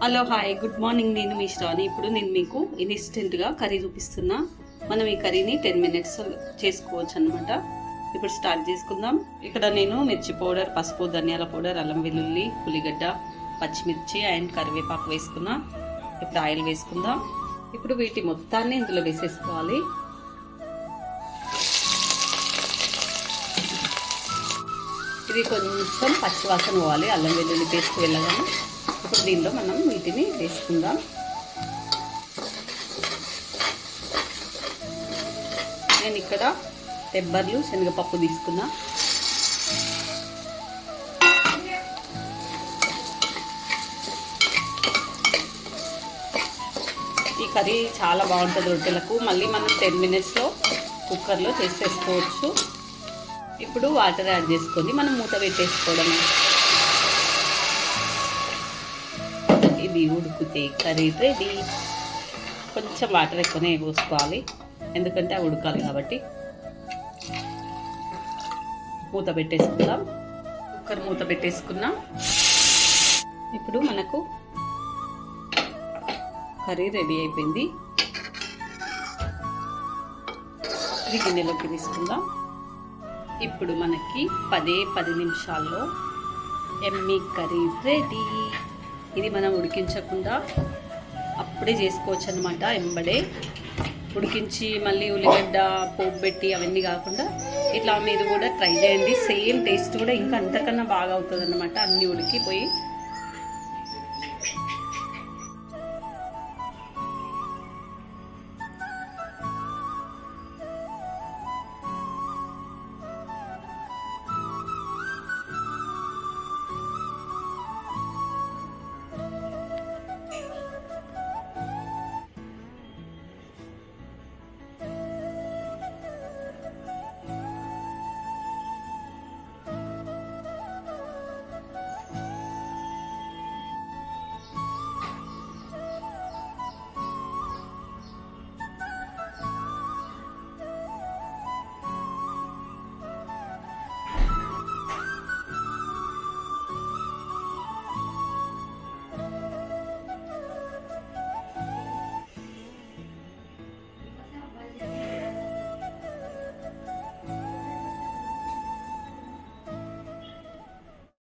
Hello hi good morning. నేను మీ శ్రావణి. ఇప్పుడు నేను మీకు ఇన్స్టెంట్గా కర్రీ చూపిస్తున్నా. మనం ఈ కర్రీని 10 minutes చేసుకోవచ్చు అనమాట. ఇప్పుడు స్టార్ట్ చేసుకుందాం. ఇక్కడ నేను మిర్చి పౌడర్, పసుపు, ధనియాల పౌడర్, అల్లం వెల్లుల్లి, ఉల్లిగడ్డ, పచ్చిమిర్చి అండ్ కరివేపాకు వేసుకున్నా. ఇప్పుడు ఆయిల్ వేసుకుందాం. ఇప్పుడు వీటి మొత్తాన్ని ఇందులో వేసేసుకోవాలి. ఇది కొంచెం పచ్చివాసన పోవాలి, అల్లం వెల్లుల్లి పేస్ట్ వెళ్ళగానే. ఇప్పుడు దీనిలో మనం వీటిని వేసుకుందాం. నేను ఇక్కడ తెబ్బర్లు శనగపప్పు తీసుకున్నా. ఈ కర్రీ చాలా బాగుంటుంది రొట్టెలకు. మళ్ళీ మనం 10 minutesలో కుక్కర్లో చేసేసుకోవచ్చు. ఇప్పుడు వాటర్ యాడ్ చేసుకొని మనం మూత పెట్టేసుకోవడమే. ఇది ఉడికితే కర్రీ రెడీ. కొంచెం వాటర్ ఎక్కువనే పోసుకోవాలి, ఎందుకంటే అవి ఉడకాలి కాబట్టి. మూత పెట్టేసుకుందాం. కుక్కర్ మూత పెట్టేసుకున్నాం. ఇప్పుడు మనకు కర్రీ రెడీ అయిపోయింది. ఇది గిన్నెలోకి తీసుకుందాం. ఇప్పుడు మనకి 10 నిమిషాల్లో ఎమ్మీ కర్రీ రెడీ. ఇది మనం ఉడికించకుండా అప్పుడే చేసుకోవచ్చు అనమాట. ఎంబడే ఉడికించి మళ్ళీ ఉల్లిగడ్డ పోపు పెట్టి అవన్నీ కాకుండా ఇట్లా మీరు కూడా ట్రై చేయండి. సేమ్ టేస్ట్ కూడా ఇంకా అంతకన్నా బాగా అవుతుంది అనమాట. అన్నీ ఉడికిపోయి